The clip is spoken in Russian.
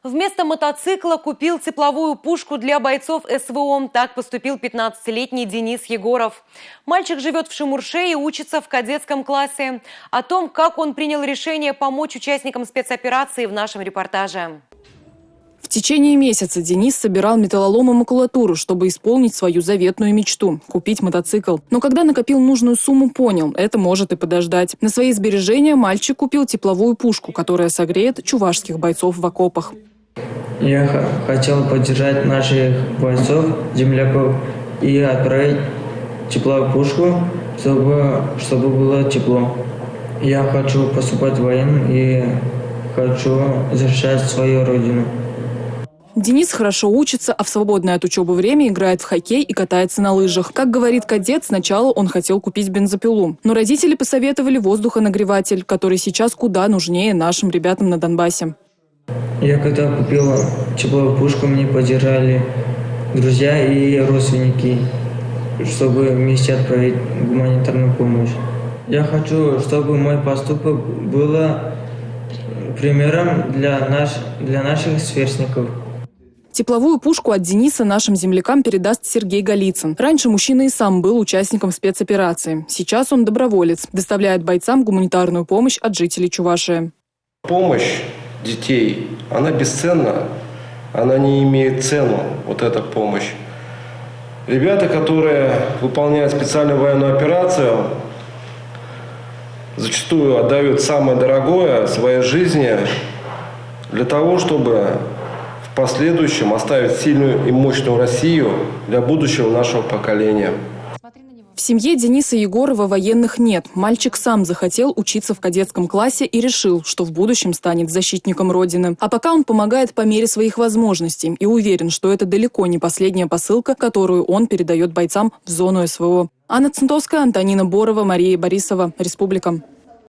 Вместо мотоцикла купил тепловую пушку для бойцов СВО. Так поступил 15-летний Денис Егоров. Мальчик живет в Шимурше и учится в кадетском классе. О том, как он принял решение помочь участникам спецоперации, в нашем репортаже. В течение месяца Денис собирал металлолом и макулатуру, чтобы исполнить свою заветную мечту – купить мотоцикл. Но когда накопил нужную сумму, понял – это может и подождать. На свои сбережения мальчик купил тепловую пушку, которая согреет чувашских бойцов в окопах. Я хотел поддержать наших бойцов, земляков и отправить тепловую пушку, чтобы было тепло. Я хочу поступать в военный и хочу защищать свою родину. Денис хорошо учится, а в свободное от учебы время играет в хоккей и катается на лыжах. Как говорит кадет, сначала он хотел купить бензопилу. Но родители посоветовали воздухонагреватель, который сейчас куда нужнее нашим ребятам на Донбассе. Я когда купил тепловую пушку, мне поддержали друзья и родственники, чтобы вместе отправить гуманитарную помощь. Я хочу, чтобы мой поступок был примером для наших сверстников. Тепловую пушку от Дениса нашим землякам передаст Сергей Голицын. Раньше мужчина и сам был участником спецоперации. Сейчас он доброволец, доставляет бойцам гуманитарную помощь от жителей Чувашии. Помощь детей, она бесценна, она не имеет цену, вот эта помощь. Ребята, которые выполняют специальную военную операцию, зачастую отдают самое дорогое – своей жизни для того, чтобы в последующем оставить сильную и мощную Россию для будущего нашего поколения. В семье Дениса Егорова военных нет. Мальчик сам захотел учиться в кадетском классе и решил, что в будущем станет защитником Родины. А пока он помогает по мере своих возможностей и уверен, что это далеко не последняя посылка, которую он передает бойцам в зону СВО. Анна Центовская, Антонина Борова, Мария Борисова. Республика.